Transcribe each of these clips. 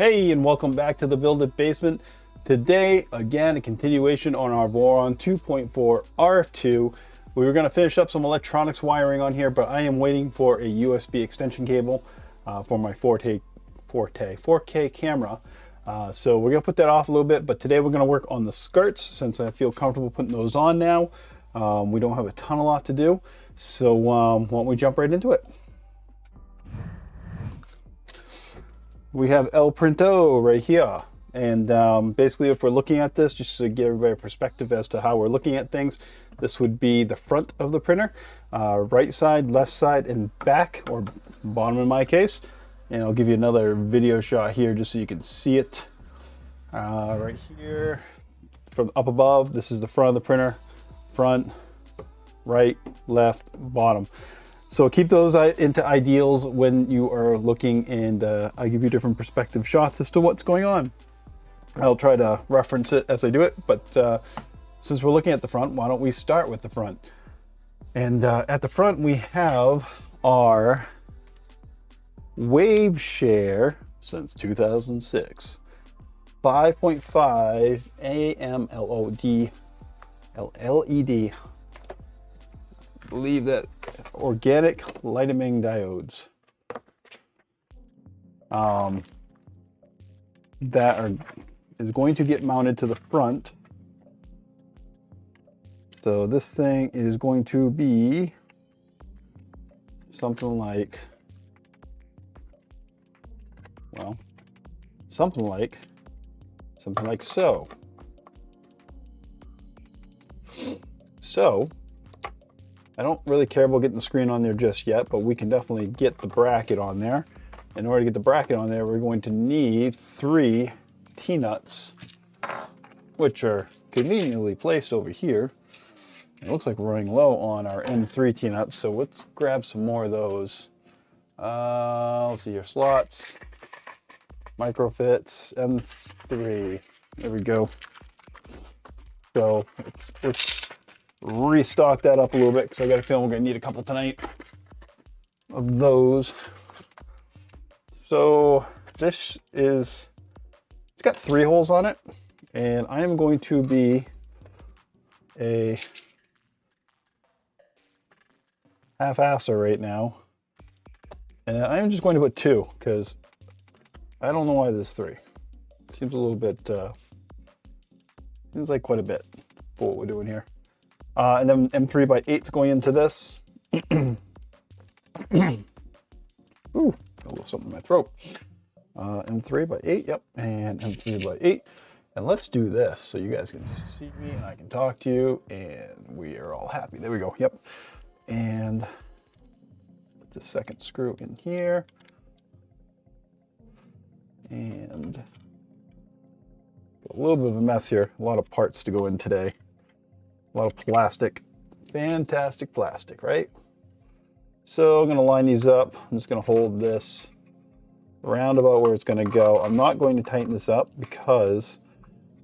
Hey, and welcome back to the Build It Basement. Today, again, a continuation on our Voron 2.4R2. We were going to finish up some electronics wiring on here, but I am waiting for a USB extension cable for my 4K camera. So we're going to put that off a little bit, but today we're going to work on the skirts since I feel comfortable putting those on now. We don't have a ton of lot to do, so why don't we jump right into it? We have El Printo right here. And basically, if we're looking at this, just to give everybody a perspective as to how we're looking at things, this would be the front of the printer, right side, left side, and back, or bottom in my case. And I'll give you another video shot here just so you can see it. Right here, from up above, this is the front of the printer. Front, right, left, bottom. So keep those into ideals when you are looking, and I'll give you different perspective shots as to what's going on. I'll try to reference it as I do it, but since we're looking at the front, why don't we start with the front? And at the front we have our Wave Share since 2006 5.5 AMLOD LED. Believe that organic lighting diodes is going to get mounted to the front. So this thing is going to be something like, well, something like so. So I don't really care about getting the screen on there just yet, but we can definitely get the bracket on there. In order to get the bracket on there, we're going to need 3 T-nuts, which are conveniently placed over here. It looks like we're running low on our M3 T-nuts, so let's grab some more of those. Let's see your slots, microfits, M3. There we go. So let's restock that up a little bit because I got a feeling we're gonna need a couple tonight of those. So this is, it's got 3 holes on it, and I am going to be a half-asser right now, and I'm just going to put 2 because I don't know why there's 3. Seems a little bit seems like quite a bit for what we're doing here. And then M3x8's going into this. Ooh, a little something in my throat. M3x8, yep, and M3x8. And let's do this so you guys can see me and I can talk to you, and we are all happy. There we go, yep. And put the second screw in here. And a little bit of a mess here. A lot of parts to go in today. A lot of plastic, fantastic plastic, right? So I'm gonna line these up. I'm just gonna hold this around about where it's gonna go. I'm not going to tighten this up because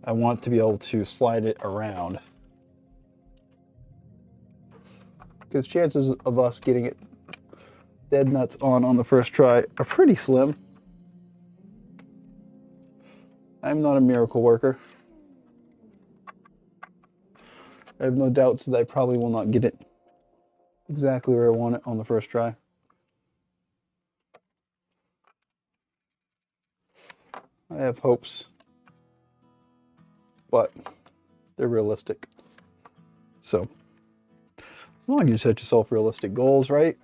I want to be able to slide it around. Because chances of us getting it dead nuts on the first try are pretty slim. I'm not a miracle worker. I have no doubts that I probably will not get it exactly where I want it on the first try. I have hopes, but they're realistic. So, as long as you set yourself realistic goals, right?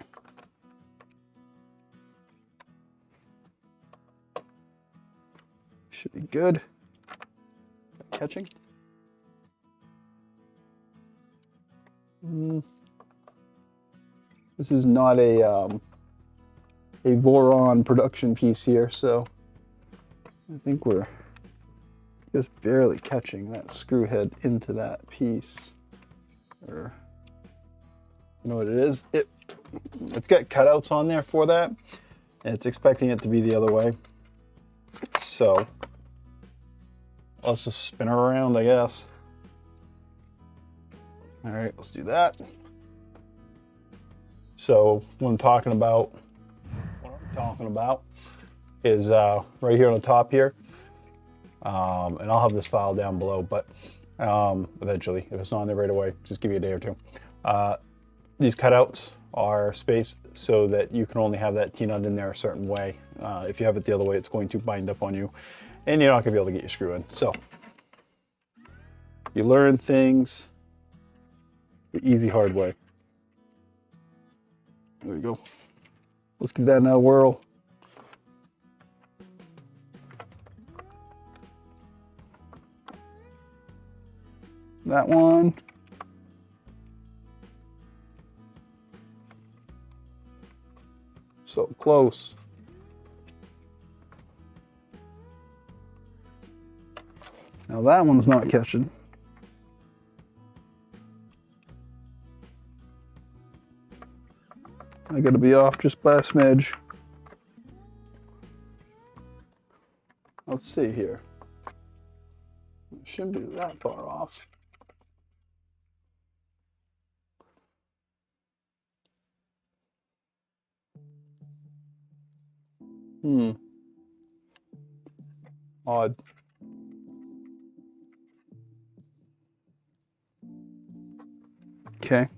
Should be good. Catching. This is not a Voron production piece here, so I think we're just barely catching that screw head into that piece. Or, you know what it is? It's got cutouts on there for that, and it's expecting it to be the other way. So let's just spin her around, I guess. All right, let's do that. So what I'm talking about is right here on the top here. And I'll have this file down below, but eventually, if it's not in there right away, just give me a day or two. These cutouts are spaced so that you can only have that T-nut in there a certain way. If you have it the other way, it's going to bind up on you, and you're not going to be able to get your screw in. So you learn things the easy, hard way. There we go. Let's give that another whirl. That one. So close. Now that one's not catching. I gotta be off just by a smidge. Let's see here. It shouldn't be that far off. Odd. Okay.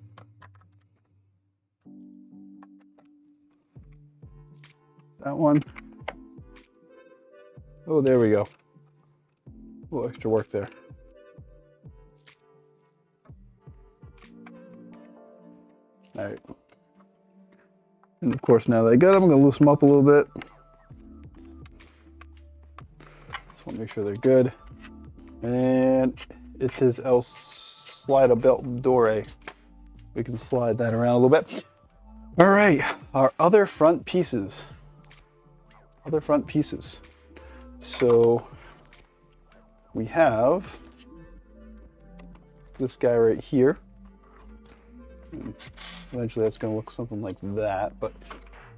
That one. Oh, there we go. A little extra work there. All right. And of course, now that I got them, I'm going to loosen them up a little bit. Just want to make sure they're good. And it is El Slida Belt Dore. We can slide that around a little bit. All right, our other front pieces. So we have this guy right here. Eventually that's going to look something like that, but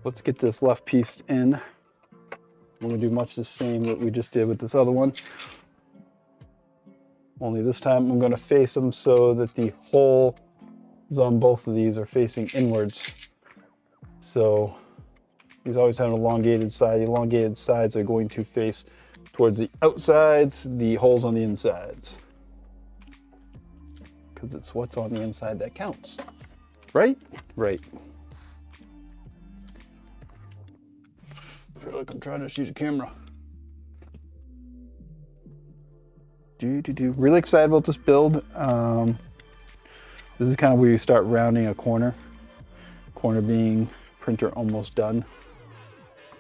let's get this left piece in. I'm going to do much the same that we just did with this other one. Only this time I'm going to face them so that the holes on both of these are facing inwards. So these always have an elongated side. The elongated sides are going to face towards the outsides, the holes on the insides. Because it's what's on the inside that counts. Right? Right. I feel like I'm trying to shoot a camera. Really excited about this build. This is kind of where you start rounding a corner. Corner being printer almost done.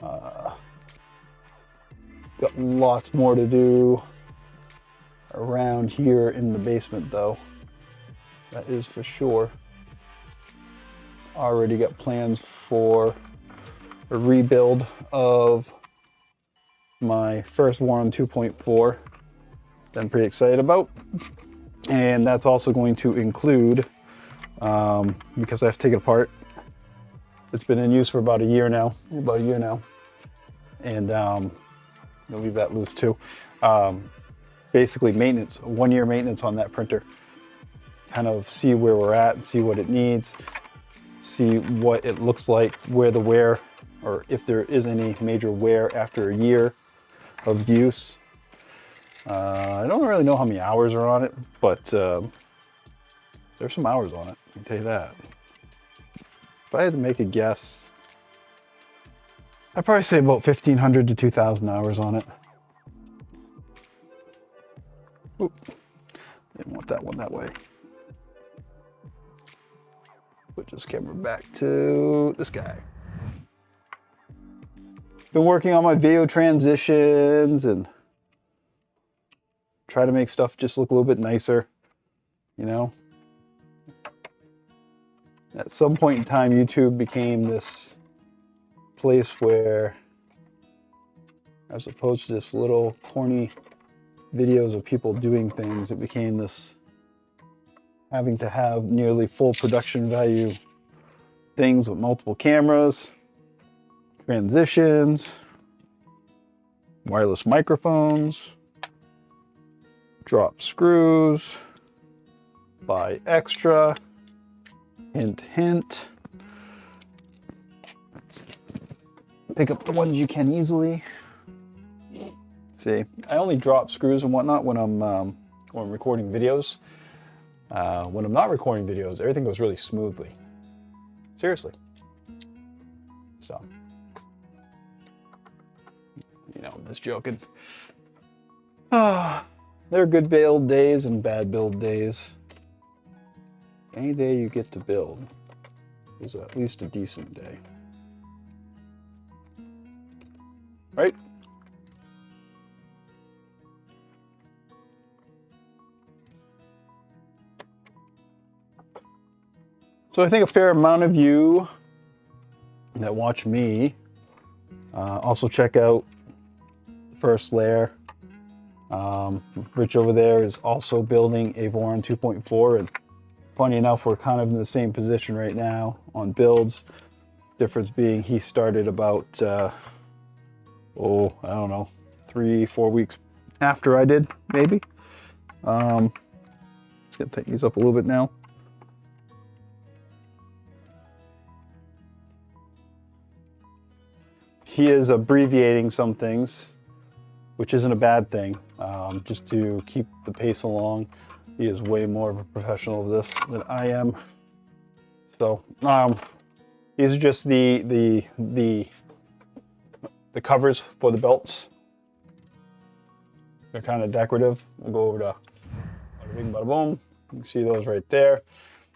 Got lots more to do around here in the basement though. That is for sure. Already got plans for a rebuild of my first Voron 2.4 that I'm pretty excited about. And that's also going to include, because I have to take it apart. It's been in use for about a year now. And I'll leave that loose too. Basically maintenance, 1 year maintenance on that printer. Kind of see where we're at and see what it needs. See what it looks like, where the wear, or if there is any major wear after a year of use. I don't really know how many hours are on it, but there's some hours on it, I can tell you that. If I had to make a guess, I'd probably say about 1,500 to 2,000 hours on it. Oop, didn't want that one that way. Put this camera back to this guy. Been working on my video transitions and try to make stuff just look a little bit nicer, you know? At some point in time, YouTube became this place where, as opposed to just little corny videos of people doing things, it became this having to have nearly full production value things with multiple cameras, transitions, wireless microphones, drop screws, buy extra, hint, hint. Pick up the ones you can easily. See, I only drop screws and whatnot when I'm recording videos. When I'm not recording videos, everything goes really smoothly. Seriously. So, you know, I'm just joking. There are good build days and bad build days. Any day you get to build is at least a decent day. Right? So I think a fair amount of you that watch me also check out the first layer. Rich over there is also building a Voron 2.4, and funny enough, we're kind of in the same position right now on builds. Difference being he started about, I don't know, 3-4 weeks after I did, maybe. Let's get tighten these up a little bit now. He is abbreviating some things, which isn't a bad thing, just to keep the pace along. He is way more of a professional of this than I am. So these are just the covers for the belts. They're kind of decorative. We'll go over to bada bing, bada boom. You can see those right there.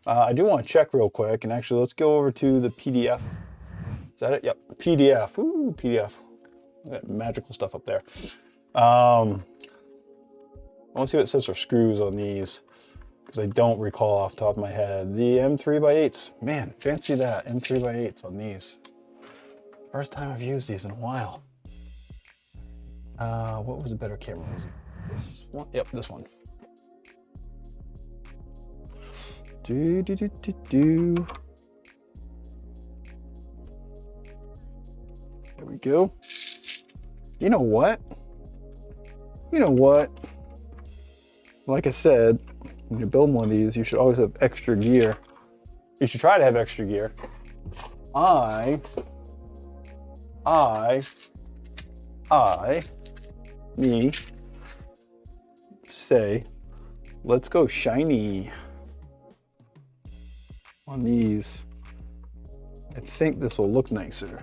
I do want to check real quick, and actually let's go over to the PDF. Is that it? Yep, PDF. Ooh, PDF. Got magical stuff up there. I want to see what it says for screws on these, because I don't recall off the top of my head. The M3x8s. Man, fancy that. M3x8s on these. First time I've used these in a while. What was a better camera? Was it this one? Yep, this one. There we go. You know what? Like I said, when you build one of these, you should always have extra gear. You should try to have extra gear. Me say, let's go shiny on these. I think this will look nicer.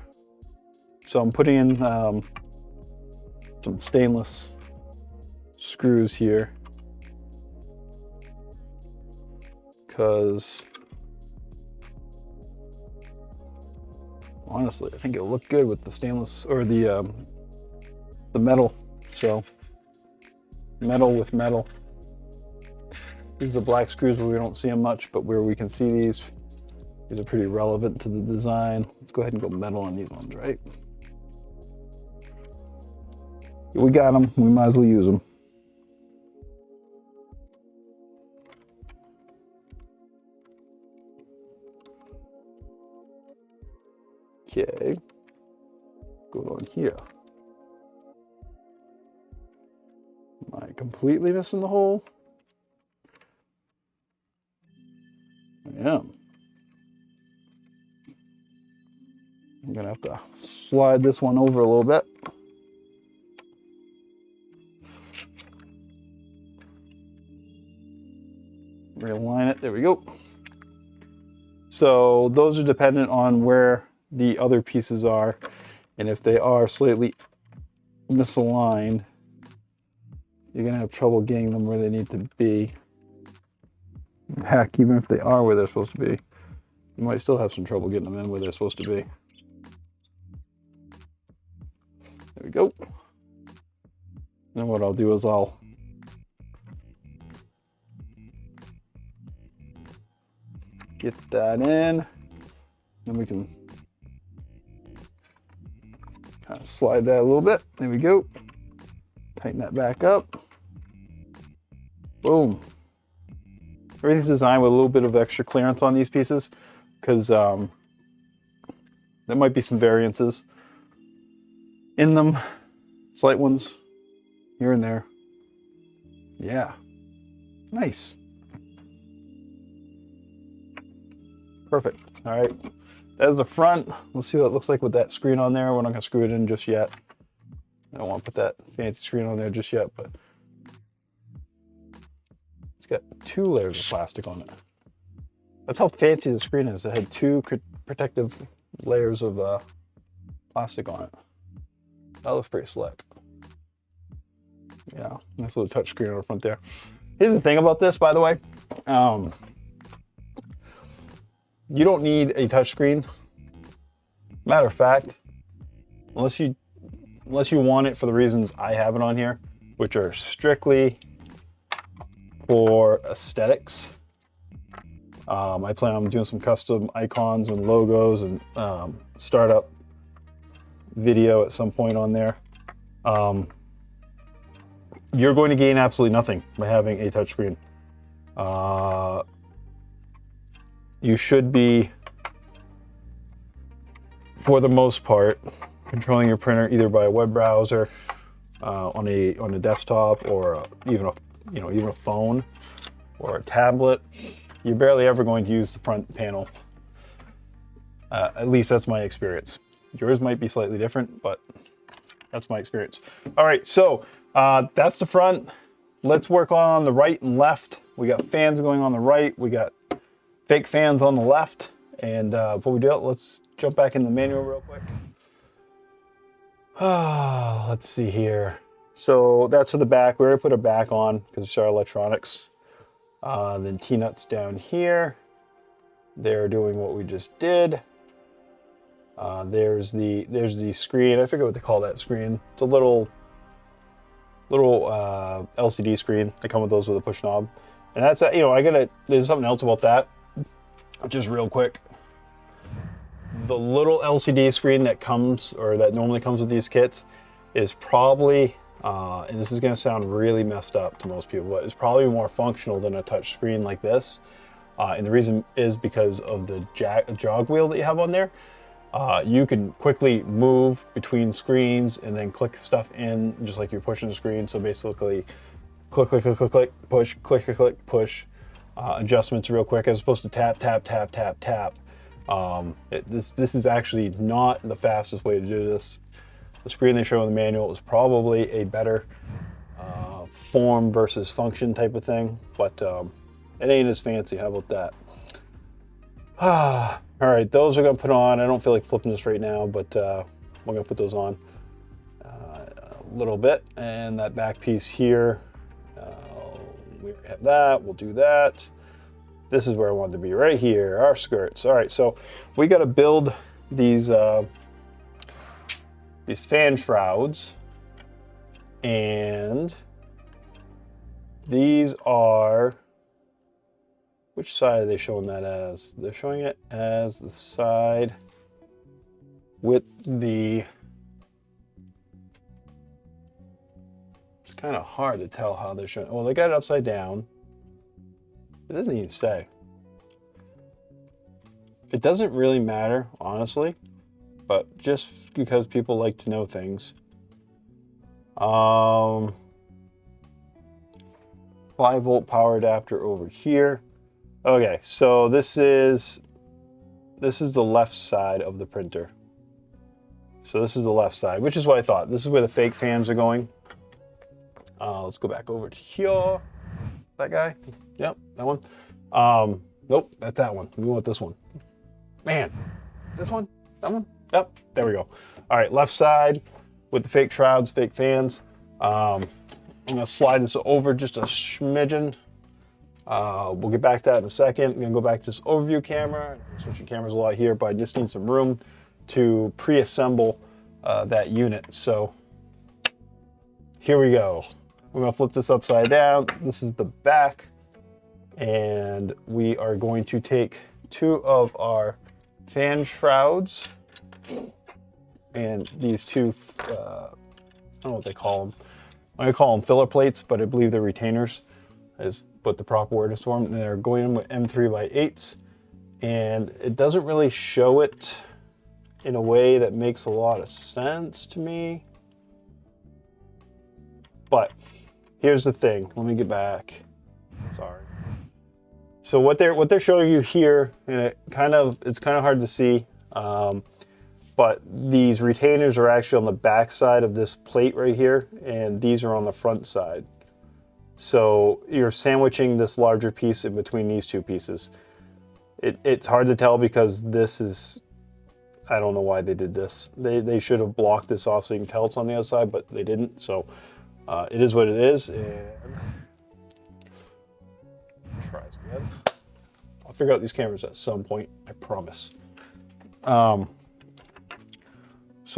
So I'm putting in some stainless screws here, because honestly, I think it'll look good with the stainless or the metal. So metal with metal. These are the black screws where we don't see them much, but where we can see these are pretty relevant to the design. Let's go ahead and go metal on these ones, right? We got them, we might as well use them. Okay, go on here. Am I completely missing the hole? I am. I'm gonna have to slide this one over a little bit. Realign it, there we go. So those are dependent on where the other pieces are, and if they are slightly misaligned, you're gonna have trouble getting them where they need to be. Heck, even if they are where they're supposed to be, you might still have some trouble getting them in where they're supposed to be. There we go. Then what I'll do is I'll get that in, then we can kind of slide that a little bit. There we go. Tighten that back up. Boom. Everything's designed with a little bit of extra clearance on these pieces, because there might be some variances in them, slight ones here and there. Yeah, nice. Perfect. All right, that's the front. Let's see what it looks like with that screen on there. We're not gonna screw it in just yet. I don't want to put that fancy screen on there just yet, but it's got 2 layers of plastic on it. That's how fancy the screen is. It had 2 protective layers of plastic on it. That looks pretty slick. Yeah, nice little touch screen on the front there. Here's the thing about this, by the way. You don't need a touchscreen. Matter of fact, unless you want it for the reasons I have it on here, which are strictly for aesthetics. I plan on doing some custom icons and logos and startup video at some point on there. You're going to gain absolutely nothing by having a touchscreen. You should be, for the most part, controlling your printer either by a web browser, on a desktop, or even a phone or a tablet. You're barely ever going to use the front panel. At least that's my experience. Yours might be slightly different, but that's my experience. All right, so that's the front. Let's work on the right and left. We got fans going on the right. We got fake fans on the left. And before we do it, let's jump back in the manual real quick. Let's see here. So that's to the back. We already put a back on because it's our electronics. Then T-nuts down here. They're doing what we just did. There's the screen. I forget what they call that screen. It's a little LCD screen. They come with those with a push knob. And that's, there's something else about that. Just real quick. The little LCD screen that normally comes with these kits is probably, and this is going to sound really messed up to most people, but it's probably more functional than a touch screen like this. And the reason is because of the jog wheel that you have on there. You can quickly move between screens and then click stuff in just like you're pushing the screen. So basically, click, click, click, click, click, push, click, click, click, push. Adjustments real quick as opposed to tap, tap, tap, tap, tap. This is actually not the fastest way to do this. The screen they show in the manual is probably a better form versus function type of thing, but it ain't as fancy. How about that? All right, those are gonna put on. I don't feel like flipping this right now, but we're gonna put those on a little bit. And that back piece here, we already have that. We'll do that. This is where I want to be, right here, our skirts. All right, so we got to build these fan shrouds, and these are, which side are they showing that as? They're showing it as the side with the, it's kind of hard to tell how they're showing. Well, they got it upside down. It doesn't even say. It doesn't really matter, honestly, but just because people like to know things. 5-volt power adapter over here. Okay, so this is the left side of the printer. So this is the left side, which is what I thought. This is where the fake fans are going. Let's go back over to here. That guy? Yep, that one. Nope, that's that one. We want this one. Man, this one? That one? Yep, there we go. All right, left side with the fake shrouds, fake fans. I'm gonna slide this over just a smidgen. We'll get back to that in a second. I'm gonna go back to this overview camera. Switching cameras a lot here, but I just need some room to pre-assemble that unit. So here we go. We're gonna flip this upside down. This is the back. And we are going to take 2 of our fan shrouds and these 2, I don't know what they call them. I'm gonna call them filler plates, but I believe they're retainers, is what the proper word is for them. And they're going in with M3x8s, and it doesn't really show it in a way that makes a lot of sense to me. But here's the thing. Let me get back. Sorry. So what they're showing you here, and it's kind of hard to see, but these retainers are actually on the back side of this plate right here, and these are on the front side. So you're sandwiching this larger piece in between these two pieces. It's hard to tell because this is, I don't know why they did this. They should have blocked this off so you can tell it's on the outside, but they didn't. So it is what it is. And try this again. I'll figure out these cameras at some point, I promise. So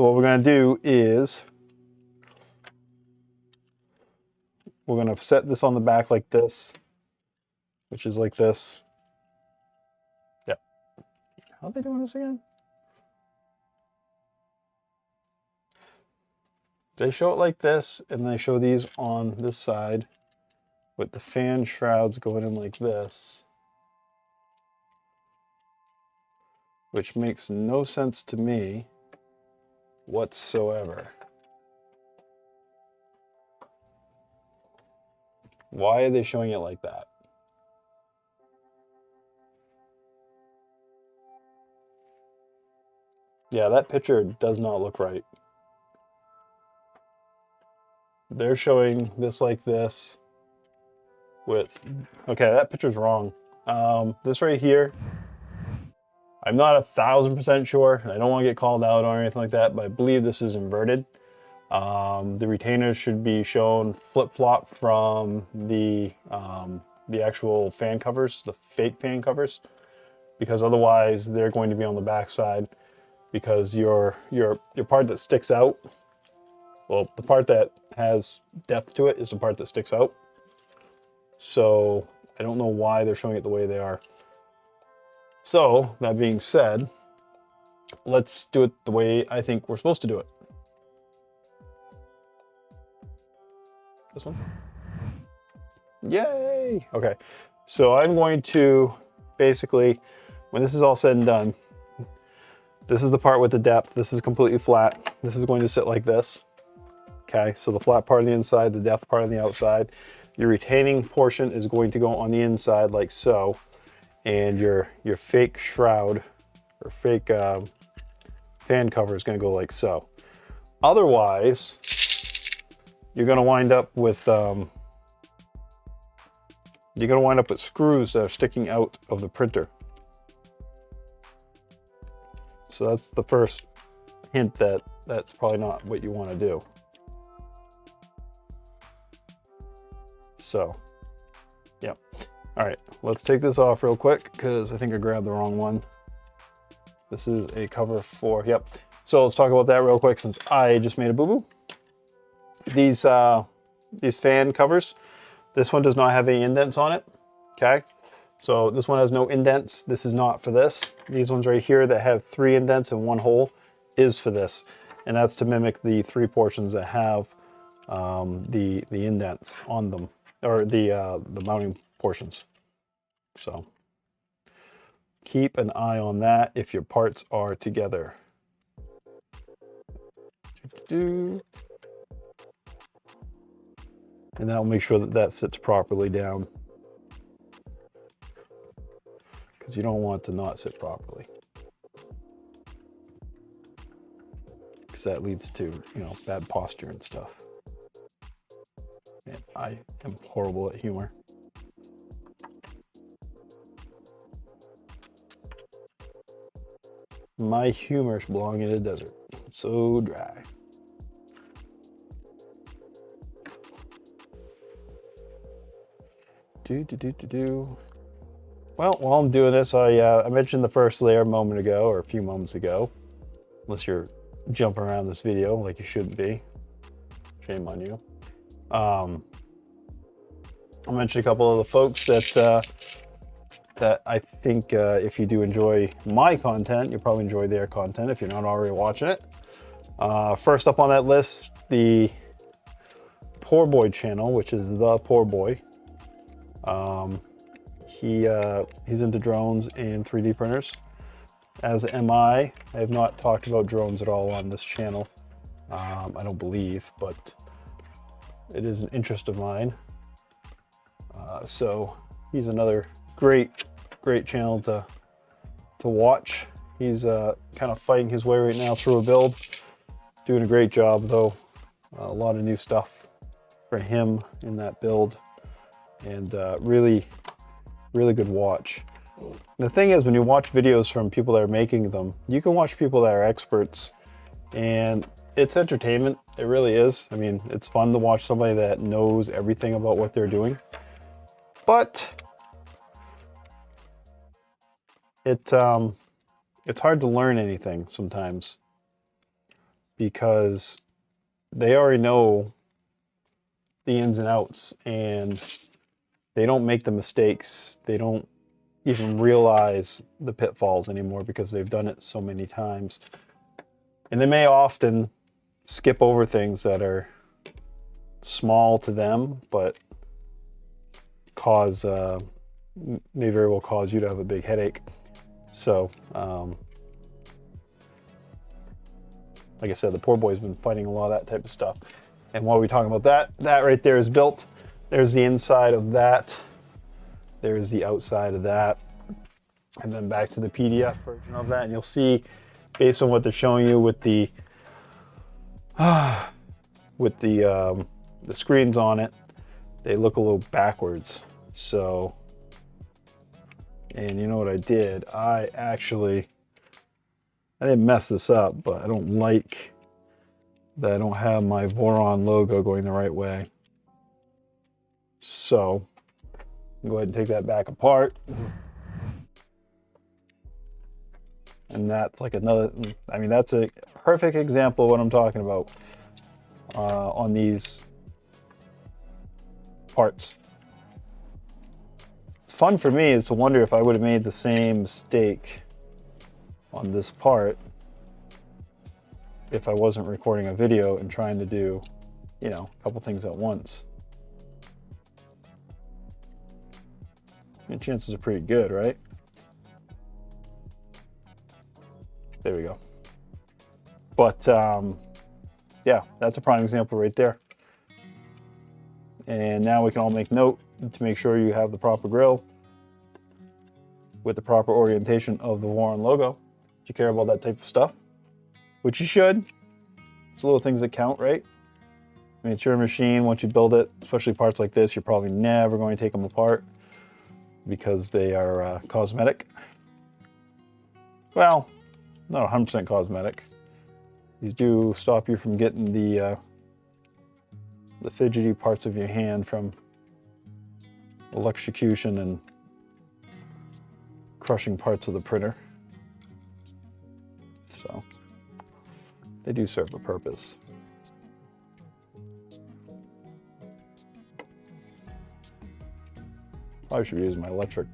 what we're gonna do is we're gonna set this on the back like this, which is like this. Yep. How are they doing this again? They show it like this, and they show these on this side with the fan shrouds going in like this, which makes no sense to me whatsoever. Why are they showing it like that? Yeah, that picture does not look right. They're showing this like this with, okay, that picture's wrong. This right here, I'm not 1000% sure, and I don't want to get called out or anything like that, but I believe this is inverted. The retainers should be shown flip-flop from the actual fan covers, the fake fan covers, because otherwise they're going to be on the back side, because your part that sticks out, well, the part that has depth to it is the part that sticks out. So I don't know why they're showing it the way they are. So that being said, let's do it the way I think we're supposed to do it. This one? Yay! Okay, so I'm going to basically, when this is all said and done, this is the part with the depth. This is completely flat. This is going to sit like this. Okay, so the flat part on the inside, the depth part on the outside. Your retaining portion is going to go on the inside like so, and your fake shroud or fake fan cover is going to go like so. Otherwise, you're going to wind up with screws that are sticking out of the printer. So that's the first hint that that's probably not what you want to do. So, yeah. All right, let's take this off real quick because I think I grabbed the wrong one. This is a cover for, yep. So let's talk about that real quick since I just made a boo-boo. These fan covers, this one does not have any indents on it, okay? So this one has no indents. This is not for this. These ones right here that have 3 indents and 1 hole is for this. And that's to mimic the 3 portions that have the indents on them, or the mounting portions. So keep an eye on that if your parts are together. And that'll make sure that that sits properly down, because you don't want it to not sit properly, because that leads to, you know, bad posture and stuff. And I am horrible at humor. My humor belongs in the desert. It's so dry. Well, while I'm doing this, I mentioned the first layer a moment ago, or a few moments ago. Unless you're jumping around this video like you shouldn't be. Shame on you. I mentioned a couple of the folks that I think if you do enjoy my content, you'll probably enjoy their content if you're not already watching it. First up on that list, the Poor Boy channel, which is The Poor Boy. He's into drones and 3D printers, as am I. I have not talked about drones at all on this channel. I don't believe, but it is an interest of mine. So he's another great channel to watch He's kind of fighting his way right now through a build. Doing a great job though. A lot of new stuff for him in that build, and really good watch. The thing is, when you watch videos from people that are making them, you can watch people that are experts, and it's entertainment. It really is. I mean, it's fun to watch somebody that knows everything about what they're doing, but it's hard to learn anything sometimes because they already know the ins and outs, and they don't make the mistakes. They don't even realize the pitfalls anymore because they've done it so many times. And they may often skip over things that are small to them, but cause may very well cause you to have a big headache. So, like I said, the poor boy's been fighting a lot of that type of stuff. And while we're talking about that, that right there is built. There's the inside of that. There's the outside of that. And then back to the PDF version of that. And you'll see, based on what they're showing you with the screens on it, they look a little backwards. So, and you know what I did? I didn't mess this up, but I don't like that I don't have my Voron logo going the right way. So, go ahead and take that back apart. And that's like another, I mean, that's a perfect example of what I'm talking about on these parts. It's fun for me is to wonder if I would have made the same mistake on this part if I wasn't recording a video and trying to do, you know, a couple things at once. And chances are pretty good, right? There we go. But yeah, that's a prime example right there. And now we can all make note to make sure you have the proper grill with the proper orientation of the Voron logo. If you care about that type of stuff, which you should. It's little things that count, right? I mean, it's your machine. Once you build it, especially parts like this, you're probably never going to take them apart because they are cosmetic. Well, not 100% cosmetic. These do stop you from getting the fidgety parts of your hand from electrocution and crushing parts of the printer. So they do serve a purpose. Probably should use my real electric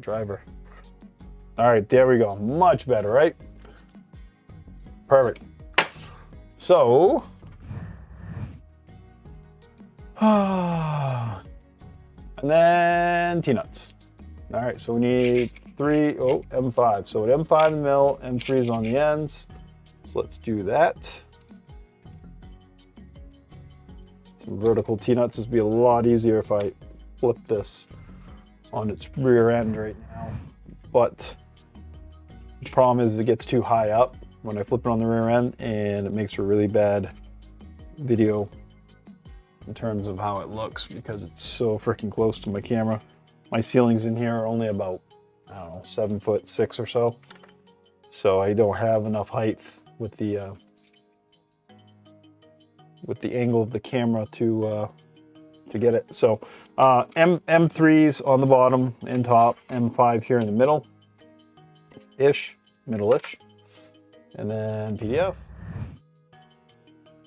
driver. All right, there we go. Much better, right? Perfect. So, and then T-nuts. All right, so we need M5. So at M5 in the middle, M3 is on the ends. So let's do that. Some vertical T-nuts. This would be a lot easier if I flip this on its rear end right now. But the problem is it gets too high up when I flip it on the rear end, and it makes for really bad video in terms of how it looks because it's so freaking close to my camera. My ceilings in here are only about, I don't know, 7'6" or so. So I don't have enough height with the angle of the camera to get it. So M3's on the bottom and top, M5 here in the middle-ish, middle-ish. And then PDF.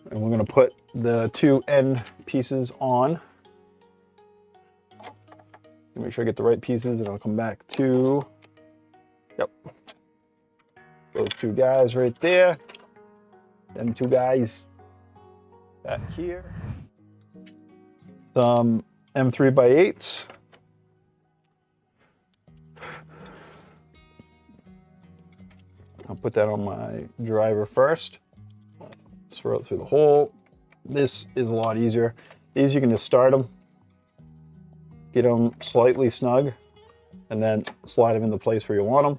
And we're gonna put the two end pieces on. Make sure I get the right pieces, and I'll come back to, yep, those two guys right there. Them two guys back here. Some M3x8s. I'll put that on my driver first. Throw it through the hole. This is a lot easier. These you can just start them, get them slightly snug, and then slide them in the place where you want them.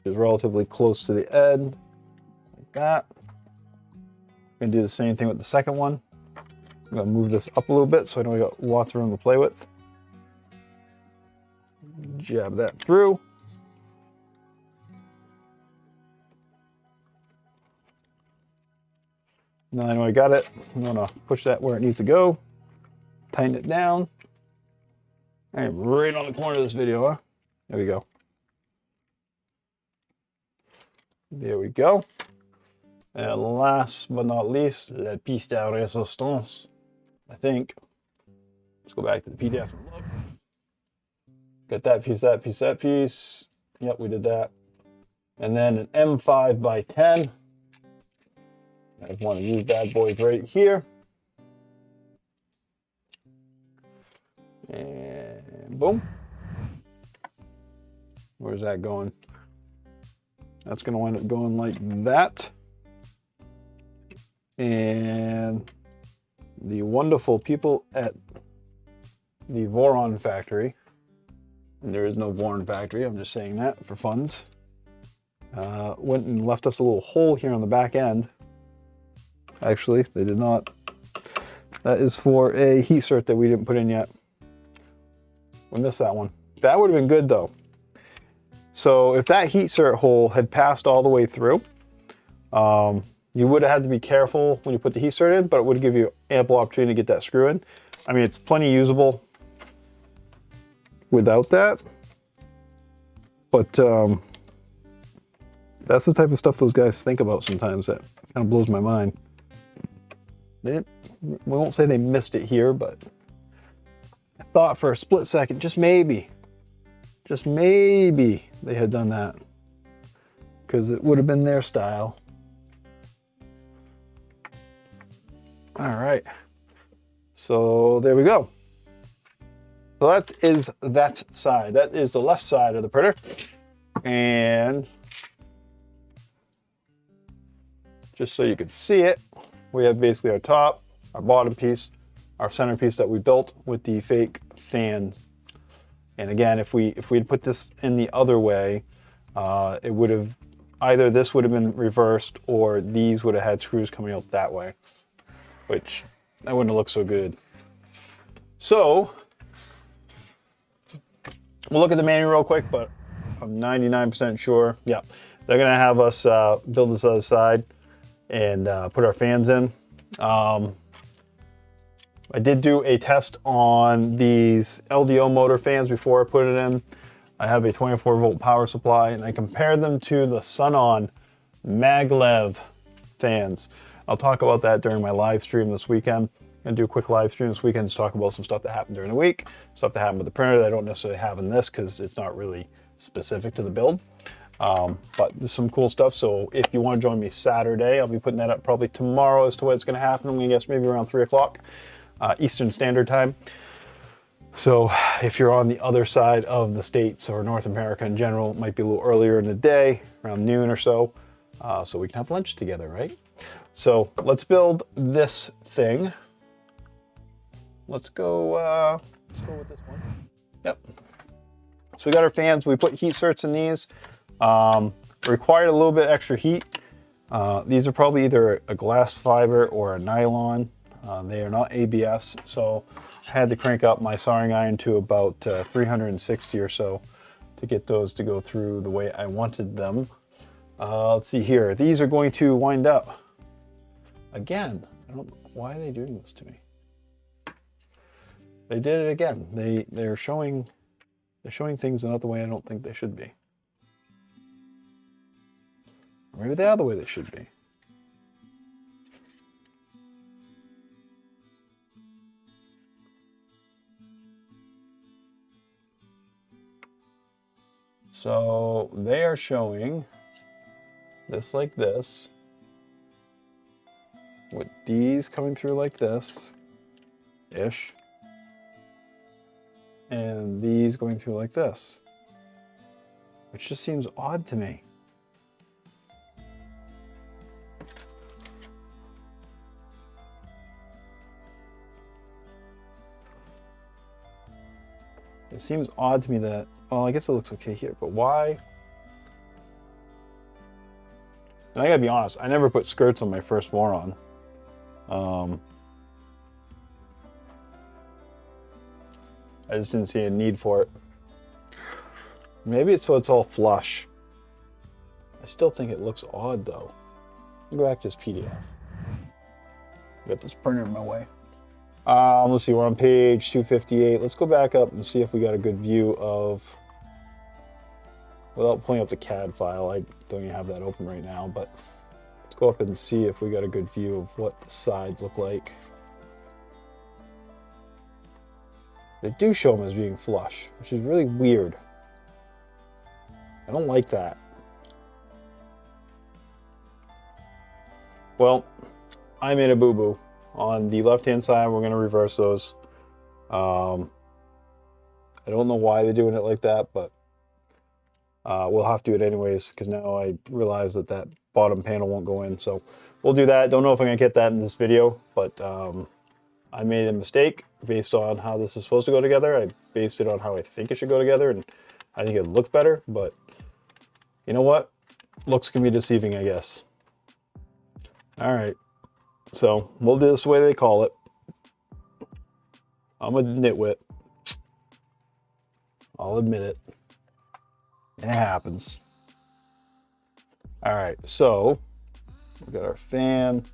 is relatively close to the edge, like that. I'm gonna do the same thing with the second one. I'm gonna move this up a little bit so I know we got lots of room to play with. Jab that through. Now I know I got it. I'm gonna push that where it needs to go. Tighten it down. I am right on the corner of this video, huh? There we go. There we go. And last but not least, la pièce de résistance. I think. Let's go back to the PDF and look. Got that piece, that piece, that piece. Yep, we did that. And then an M5 by 10. I have one of these bad boys right here. And boom. Where's that going? That's going to wind up going like that. And the wonderful people at the Voron factory, and there is no Voron factory, I'm just saying that for funds, went and left us a little hole here on the back end. Actually, they did not. That is for a heat cert that we didn't put in yet. We missed that one. That would have been good though. So if that heat cert hole had passed all the way through, you would have had to be careful when you put the heat cert in, but it would give you ample opportunity to get that screw in. I mean, it's plenty usable without that, but that's the type of stuff those guys think about sometimes that kind of blows my mind. We won't say they missed it here, but I thought for a split second, just maybe they had done that, because it would have been their style. All right, so there we go. So that is that side. That is the left side of the printer. And just so you can see it, we have basically our top, our bottom piece, our centerpiece that we built with the fake fan. And again, if we'd put this in the other way, it would have, either this would have been reversed or these would have had screws coming out that way, which that wouldn't have looked so good. So we'll look at the manual real quick, but I'm 99% sure. Yeah, they're gonna have us build this other side and put our fans in. I did do a test on these LDO motor fans before I put it in. I have a 24-volt power supply, and I compared them to the Sun-On maglev fans. I'll talk about that during my live stream this weekend. I'm gonna do a quick live stream this weekend to talk about some stuff that happened during the week, stuff that happened with the printer that I don't necessarily have in this because it's not really specific to the build. But there's some cool stuff. So if you want to join me Saturday, I'll be putting that up probably tomorrow as to what's gonna happen. I'm gonna guess maybe around 3 o'clock Eastern Standard Time. So if you're on the other side of the States or North America in general, it might be a little earlier in the day, around noon or so, so we can have lunch together, right? So let's build this thing. Let's go with this one. Yep. So we got our fans. We put heat certs in these. Required a little bit extra heat. These are probably either a glass fiber or a nylon. They are not ABS, so I had to crank up my soldering iron to about 360 or so to get those to go through the way I wanted them. Let's see here. These are going to wind up. Again, I don't know why are they doing this to me. They did it again. They're showing things in the way I don't think they should be. Or maybe they are the way they should be. So they are showing this like this, with these coming through like this-ish, and these going through like this, which just seems odd to me. It seems odd to me that, well, I guess it looks okay here, but why And I gotta be honest, I never put skirts on my first Voron. I just didn't see a need for it. Maybe it's so it's all flush. I still think it looks odd though. I'll go back to this PDF. Got this printer in my way. Let's see, we're on page 258. Let's go back up and see if we got a good view of, without pulling up the CAD file, I don't even have that open right now, but let's go up and see if we got a good view of what the sides look like. They do show them as being flush, which is really weird. I don't like that. Well, I made a boo-boo. On the left-hand side, we're going to reverse those. I don't know why they're doing it like that, but we'll have to do it anyways, because now I realize that that bottom panel won't go in. So we'll do that. Don't know if I'm going to get that in this video, but I made a mistake based on how this is supposed to go together. I based it on how I think it should go together, and I think it looked better, but you know what? Looks can be deceiving, I guess. All right. So we'll do this the way they call it. I'm a nitwit. I'll admit it. It happens. All right, so we got our fan.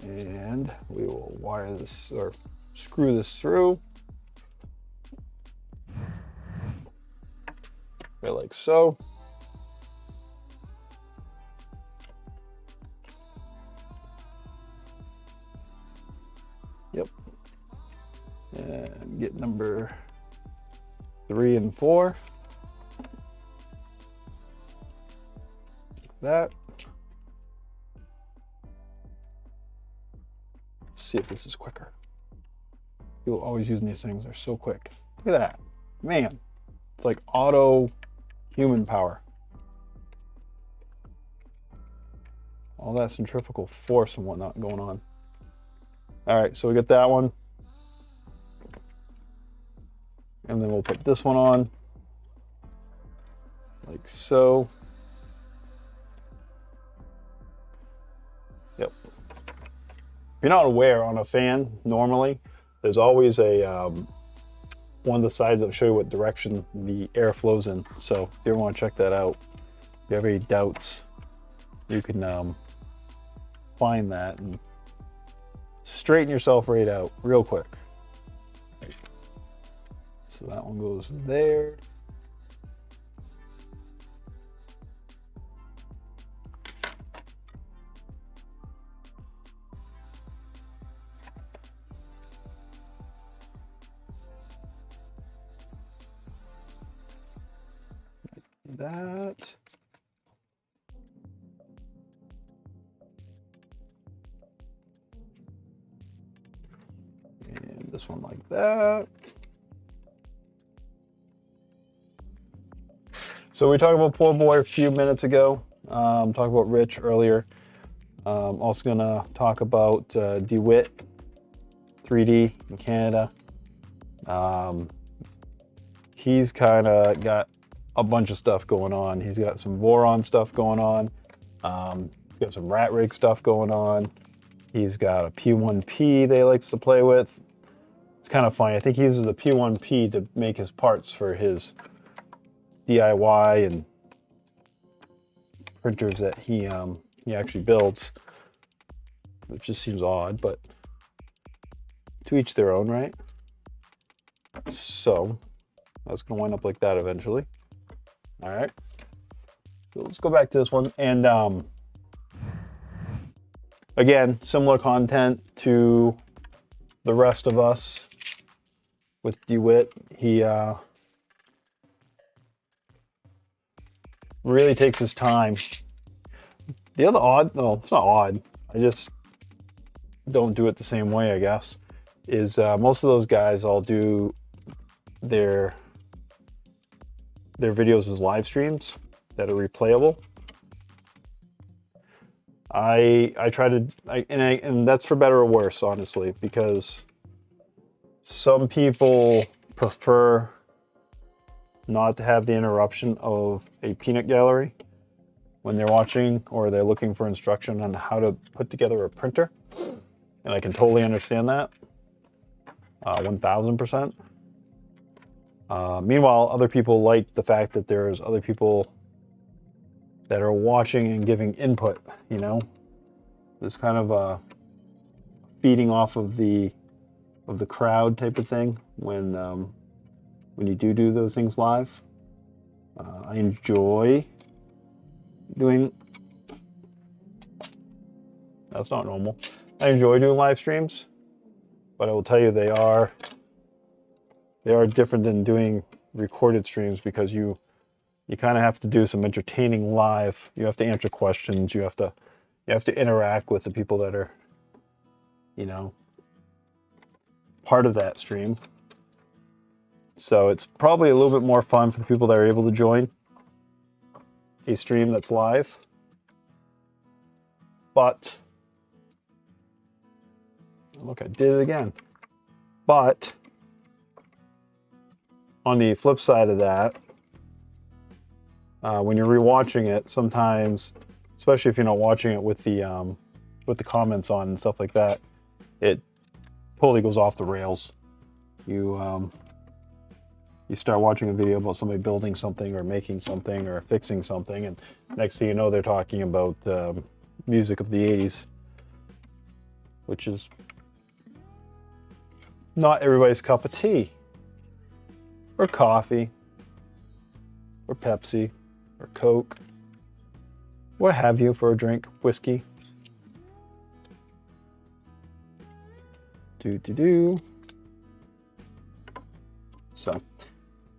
And we will wire this or screw this through. Right, like so. Yep. And get number 3 and 4. Like that. Let's see if this is quicker. People always using these things, they're so quick. Look at that. Man, it's like auto human power. All that centrifugal force and whatnot going on. All right, so we get that one. And then we'll put this one on, like so. Yep. If you're not aware, on a fan, normally, there's always a one of the sides that will show you what direction the air flows in. So if you ever want to check that out, if you have any doubts, you can find that and straighten yourself right out real quick. Right. So that one goes there. That. And this one like that. So we talked about Poor Boy a few minutes ago. Talked about Rich earlier. Also gonna talk about DeWitt 3D in Canada. He's kind of got a bunch of stuff going on. He's got some Voron stuff going on. He's got some rat rig stuff going on. He's got a P1P that he likes to play with. It's kind of funny. I think he uses the P1P to make his parts for his DIY and printers that he actually builds, which just seems odd, but to each their own, right? So that's gonna wind up like that eventually. All right, so let's go back to this one. And again, similar content to the rest of us with DeWitt. He really takes his time. The other odd, no, it's not odd, I just don't do it the same way, I guess, is most of those guys all do their videos as live streams that are replayable. I try to, and that's for better or worse, honestly, because some people prefer not to have the interruption of a peanut gallery when they're watching or they're looking for instruction on how to put together a printer. And I can totally understand that, 1000%. Meanwhile, other people like the fact that there's other people that are watching and giving input, you know? There's kind of a feeding off of the crowd type of thing when you do those things live. I enjoy doing, that's not normal. I enjoy doing live streams, but I will tell you they are different than doing recorded streams, because you kind of have to do some entertaining live. You have to answer questions. You have to interact with the people that are, you know, part of that stream. So it's probably a little bit more fun for the people that are able to join a stream that's live. But look, I did it again. But on the flip side of that, when you're rewatching it, sometimes, especially if you're not watching it with the comments on and stuff like that, it totally goes off the rails. You start watching a video about somebody building something or making something or fixing something, and next thing you know, they're talking about music of the 80s, which is not everybody's cup of tea, or coffee, or Pepsi, or Coke, what have you for a drink, whiskey. So,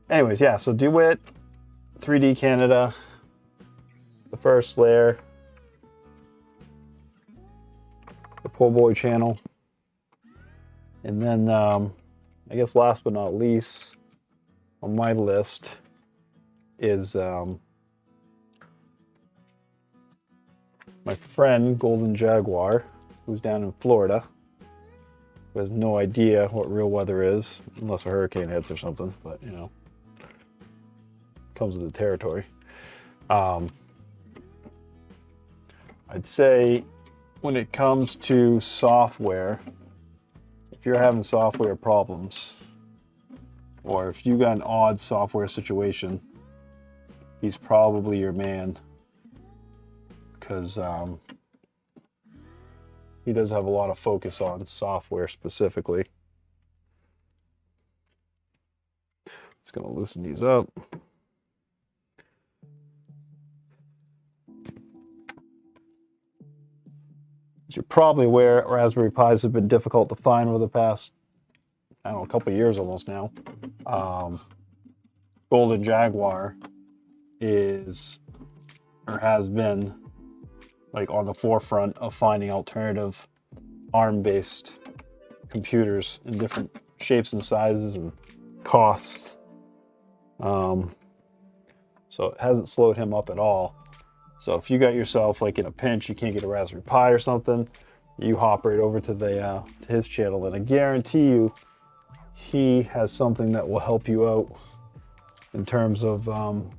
anyways, yeah, so DeWitt, 3D Canada, the first layer, the Poor Boy channel, and then I guess last but not least on my list is my friend Golden Jaguar, who's down in Florida, who has no idea what real weather is, unless a hurricane hits or something, but you know, comes with the territory. I'd say when it comes to software, if you're having software problems, or if you got an odd software situation, he's probably your man, because he does have a lot of focus on software specifically. Just gonna loosen these up. As you're probably aware, Raspberry Pis have been difficult to find over the past, I don't know, a couple of years almost now. Golden Jaguar is, or has been, like on the forefront of finding alternative ARM-based computers in different shapes and sizes and costs. So it hasn't slowed him up at all. So if you got yourself like in a pinch, you can't get a Raspberry Pi or something, you hop right over to the to his channel, and I guarantee you he has something that will help you out in terms of an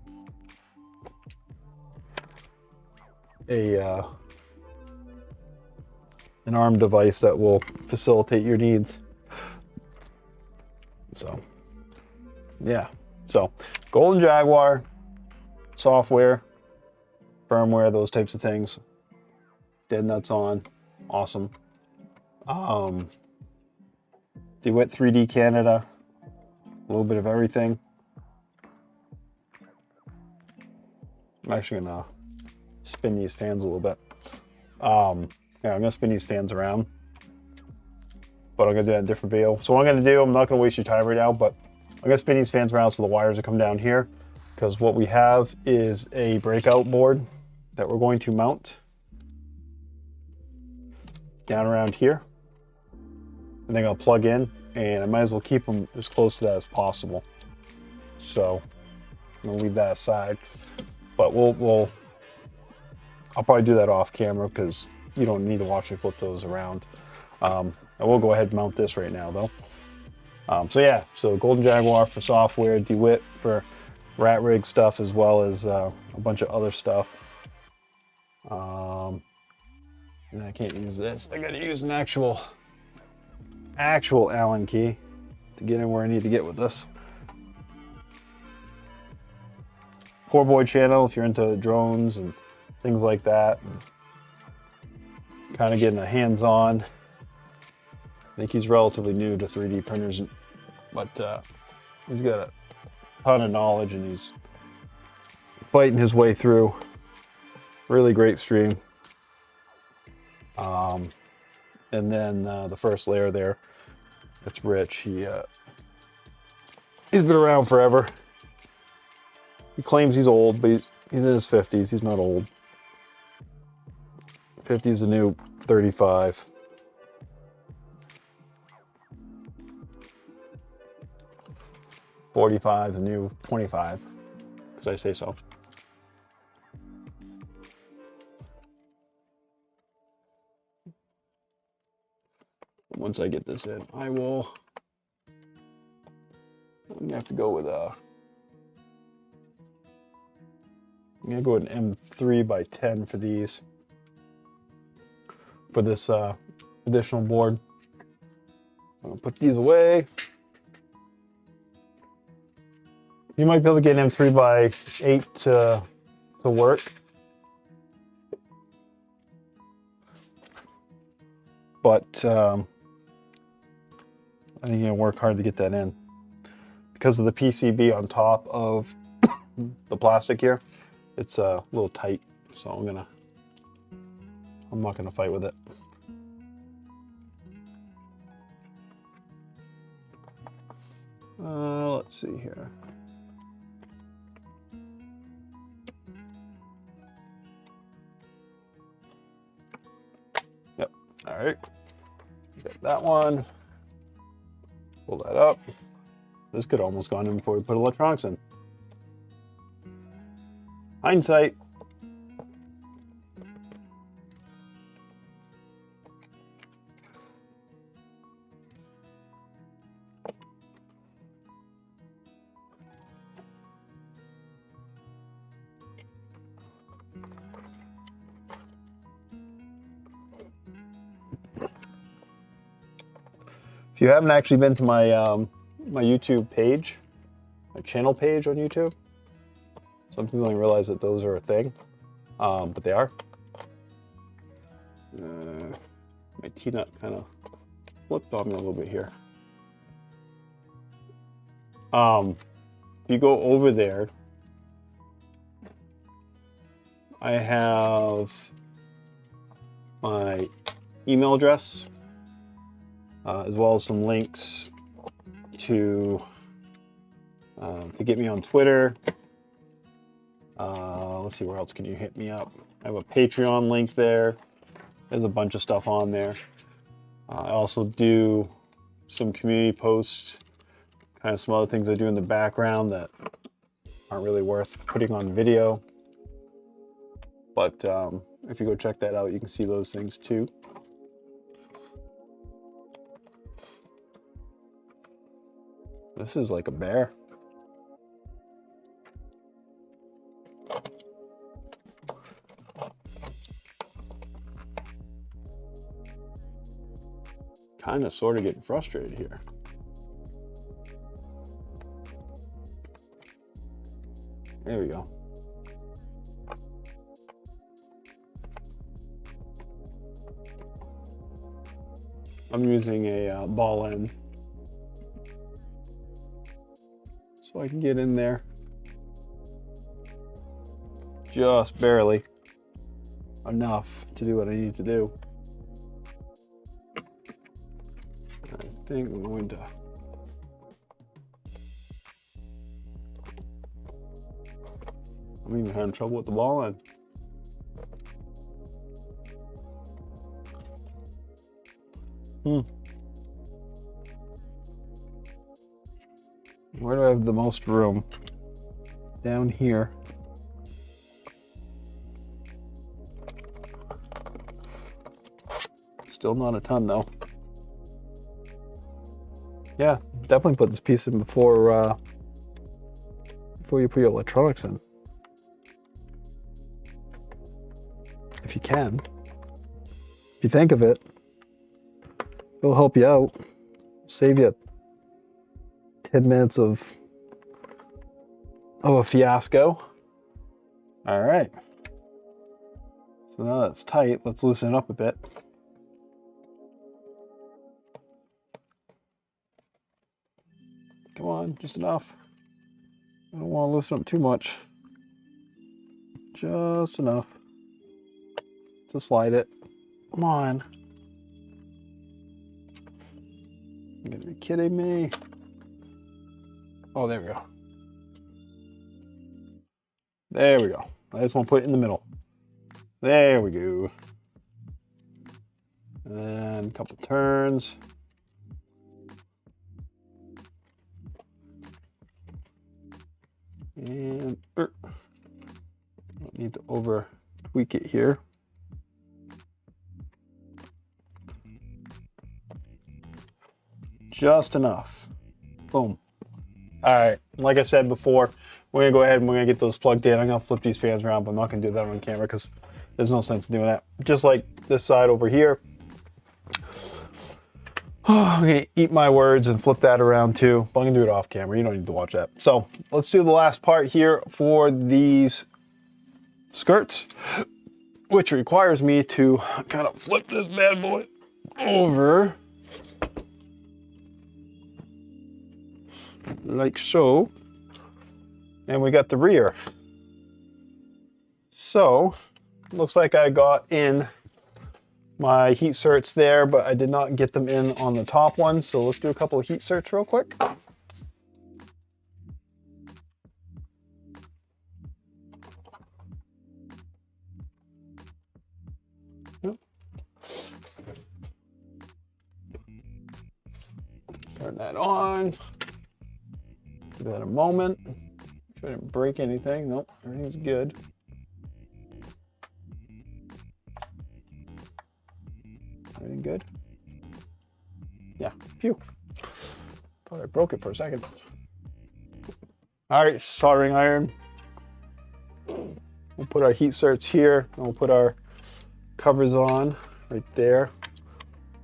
ARM device that will facilitate your needs. So yeah, so Golden Jaguar, software, firmware, those types of things, dead nuts on, awesome. DeWitt 3D Canada, a little bit of everything. I'm actually gonna spin these fans a little bit. Yeah, I'm gonna spin these fans around, but I'm gonna do that in a different video. So what I'm gonna do, I'm not gonna waste your time right now, but I'm gonna spin these fans around so the wires will come down here, because what we have is a breakout board that we're going to mount down around here, and then I'll plug in, and I might as well keep them as close to that as possible. So I'm gonna leave that aside, but I'll probably do that off camera because you don't need to watch me flip those around. I will go ahead and mount this right now though. So yeah, so Golden Jaguar for software, DeWitt for rat rig stuff as well as a bunch of other stuff. And I can't use this. I gotta use an actual Allen key to get in where I need to get with this. 4-boy channel if you're into drones and things like that. Kind of getting a hands-on. I think he's relatively new to 3D printers, but he's got a ton of knowledge and he's fighting his way through. Really great stream. And then the first layer there, that's Rich. He's been around forever. He claims he's old, but he's in his 50s. He's not old. 50 is the new 35. $45 is the new 25, because I say so. Once I get this in, I'm gonna have to go with I'm gonna go with an M3 by 10 for these, for this additional board. I'm gonna put these away. You might be able to get an M3 by 8 to work. But I think you're gonna work hard to get that in. Because of the PCB on top of the plastic here, it's a little tight, so I'm not gonna fight with it. Let's see here. Yep, all right. Got that one. Pull that up. This could almost gone in before we put electronics in. Hindsight. If you haven't actually been to my my YouTube page, my channel page on YouTube, some people don't realize that those are a thing, but they are. My T-nut kind of flipped on me a little bit here. If you go over there, I have my email address, as well as some links to get me on Twitter. Let's see, where else can you hit me up? I have a Patreon link there. There's a bunch of stuff on there. I also do some community posts, kind of some other things I do in the background that aren't really worth putting on video. But if you go check that out, you can see those things too. This is like a bear. Kind of sort of getting frustrated here. There we go. I'm using a ball end, so I can get in there just barely enough to do what I need to do. I think I'm going to I'm even having trouble with the ball end. Where do I have the most room? Down here. Still not a ton though. Yeah, definitely put this piece in before before you put your electronics in. If you can. If you think of it, it'll help you out. Save you 10 minutes of a fiasco. All right. So now that's tight, let's loosen it up a bit. Come on, just enough. I don't want to loosen up too much. Just enough to slide it. Come on. You're gonna be kidding me. Oh, there we go. There we go. I just want to put it in the middle. There we go. And a couple turns. And don't need to over tweak it here. Just enough. Boom. All right, like I said before, we're gonna go ahead and we're gonna get those plugged in. I'm gonna flip these fans around, but I'm not gonna do that on camera because there's no sense in doing that. Just like this side over here. I'm gonna eat my words and flip that around too, but I'm gonna do it off camera. You don't need to watch that. So let's do the last part here for these skirts, which requires me to kind of flip this bad boy over like so. And we got the rear. So looks like I got in my heat certs there, but I did not get them in on the top one. So let's do a couple of heat certs real quick. Turn that on. Give that a moment. Try to break anything. Nope, everything's good. Everything good? Yeah, phew. Thought I broke it for a second. All right, soldering iron. We'll put our heat certs here, and we'll put our covers on right there,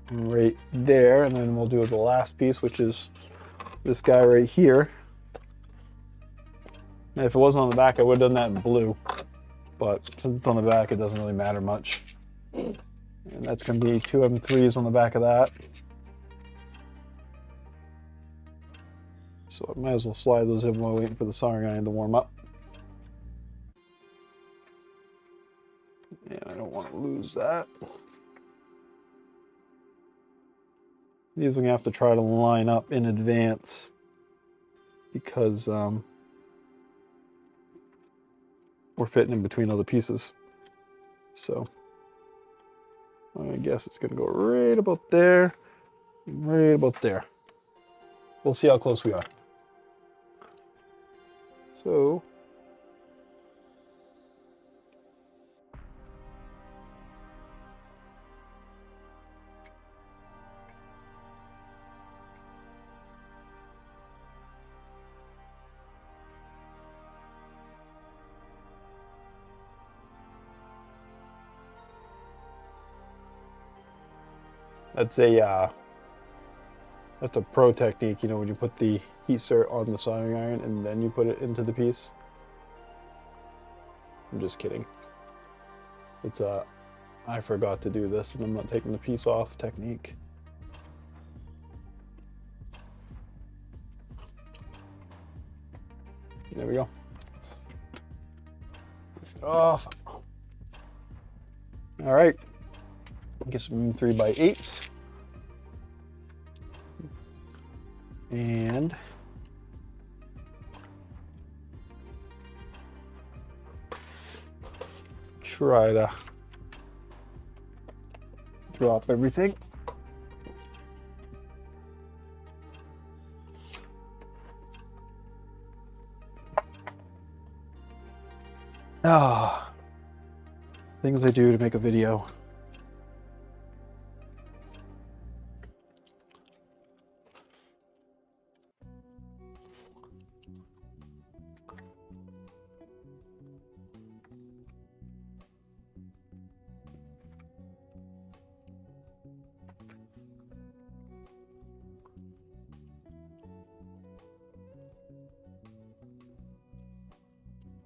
and right there, and then we'll do the last piece, which is this guy right here. And if it wasn't on the back, I would have done that in blue, but since it's on the back, it doesn't really matter much. And that's going to be 2 M3s on the back of that. So I might as well slide those in while waiting for the soldering iron to warm up. And I don't want to lose that. These we're going to have to try to line up in advance because we're fitting in between other pieces. So I guess it's going to go right about there, right about there. We'll see how close we are. So that's a pro technique, you know, when you put the heat cert on the soldering iron and then you put it into the piece. I'm just kidding. It's a I forgot to do this and I'm not taking the piece off technique. There we go. Lift it off. All right. Get some 3x8s. And try to drop everything. Ah, things I do to make a video.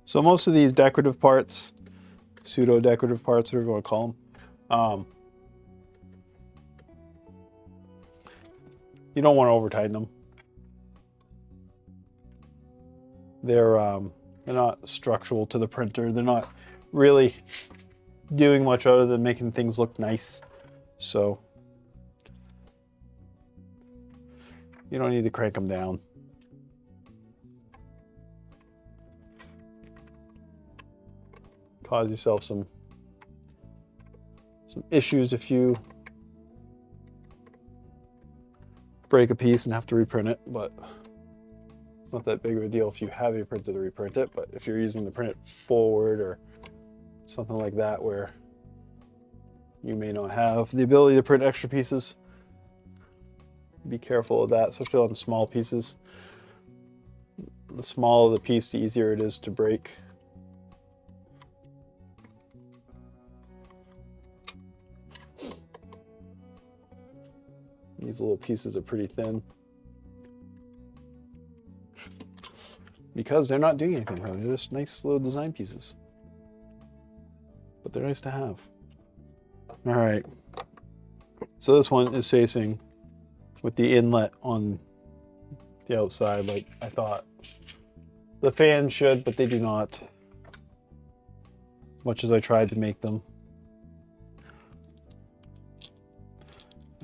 So most of these decorative parts, pseudo decorative parts, whatever you want to call them, you don't want to over tighten them. They're not structural to the printer. They're not really doing much other than making things look nice. So you don't need to crank them down. Cause yourself some issues if you break a piece and have to reprint it, but it's not that big of a deal if you have a printer to reprint it. But if you're using to print it forward or something like that where you may not have the ability to print extra pieces, be careful of that, especially on small pieces. The smaller the piece, the easier it is to break. These little pieces are pretty thin because they're not doing anything really. They're just nice little design pieces, but they're nice to have. All right, so this one is facing with the inlet on the outside like I thought the fans should, but they do not, much as I tried to make them.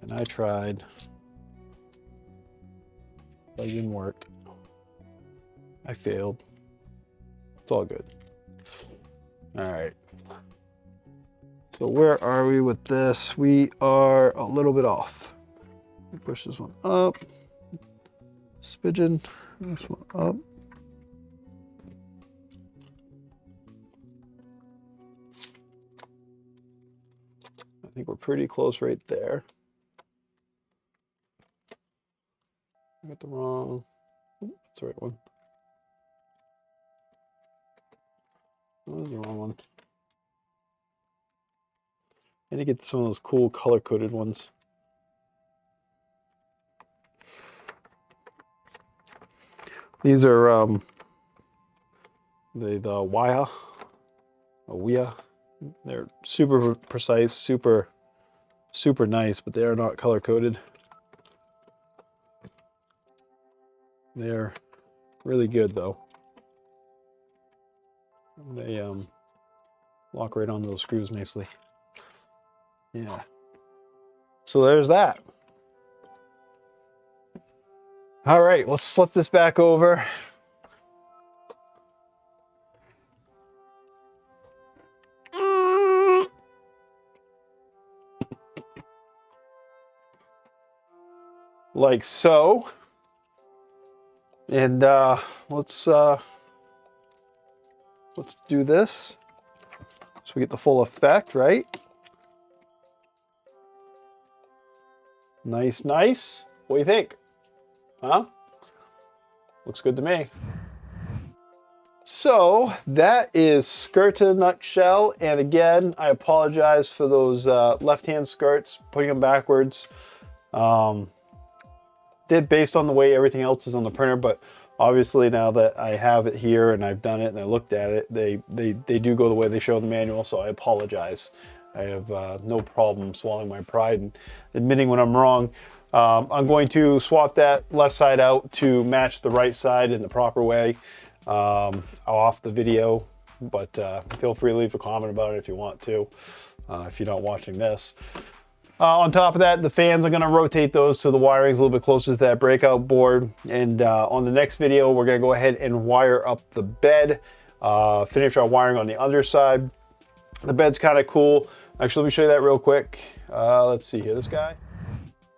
And I tried, but it didn't work. I failed. It's all good. All right. So where are we with this? We are a little bit off. Let me push this one up. Smidgen. This one up. I think we're pretty close right there. I got the wrong, that's the right one. That was the wrong one. I need to get some of those cool color-coded ones. These are the Wiha. They're super precise, super nice, but they are not color-coded. They're really good though. They lock right on those screws nicely. Yeah. So there's that. All right, let's flip this back over. Like so. And let's do this so we get the full effect, right? Nice, nice. What do you think? Huh? Looks good to me. So that is skirt in a nutshell. And again, I apologize for those left-hand skirts, putting them backwards. Did based on the way everything else is on the printer, but obviously now that I have it here and I've done it and I looked at it, they do go the way they show in the manual, so I apologize. I have no problem swallowing my pride and admitting when I'm wrong. I'm going to swap that left side out to match the right side in the proper way off the video, but feel free to leave a comment about it if you want to, if you're not watching this. On top of that, the fans, I'm going to rotate those so the wiring's a little bit closer to that breakout board. And on the next video, we're going to go ahead and wire up the bed, finish our wiring on the underside. The bed's kind of cool. Actually, let me show you that real quick. Let's see here, this guy.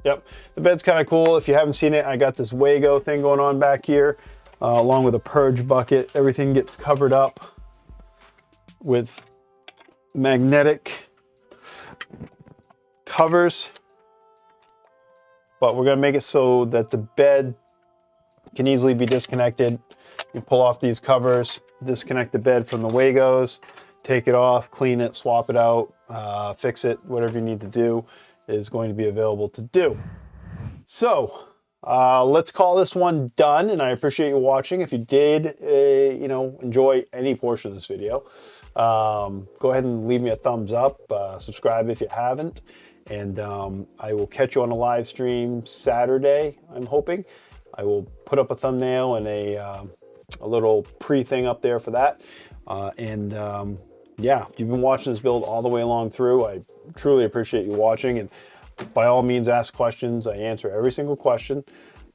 Yep, the bed's kind of cool. If you haven't seen it, I got this Wago thing going on back here, along with a purge bucket. Everything gets covered up with magnetic covers, but we're going to make it so that the bed can easily be disconnected. You pull off these covers, disconnect the bed from the Wagos, take it off, clean it, swap it out, fix it, whatever you need to do is going to be available to do. So Let's call this one done, and I appreciate you watching. If you did, enjoy any portion of this video, go ahead and leave me a thumbs up, subscribe if you haven't, and I will catch you on a live stream Saturday, I'm hoping. I will put up a thumbnail and a little pre-thing up there for that. Yeah, if you've been watching this build all the way along through, I truly appreciate you watching, and by all means ask questions. I answer every single question.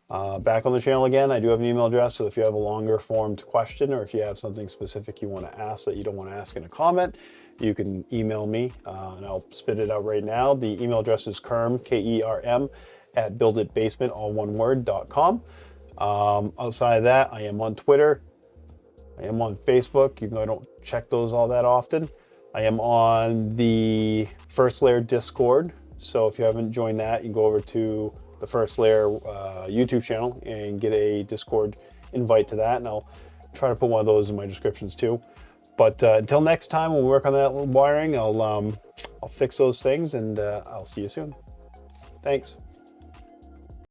Back on the channel again, I do have an email address, so if you have a longer formed question or if you have something specific you want to ask that you don't want to ask in a comment, you can email me and I'll spit it out right now. The email address is kerm, K-E-R-M, at builditbasement, all one word, .com. Outside of that, I am on Twitter. I am on Facebook, even though I don't check those all that often. I am on the First Layer Discord. So if you haven't joined that, you can go over to the First Layer YouTube channel and get a Discord invite to that. And I'll try to put one of those in my descriptions too. But until next time, when we work on that wiring, I'll fix those things, and I'll see you soon. Thanks.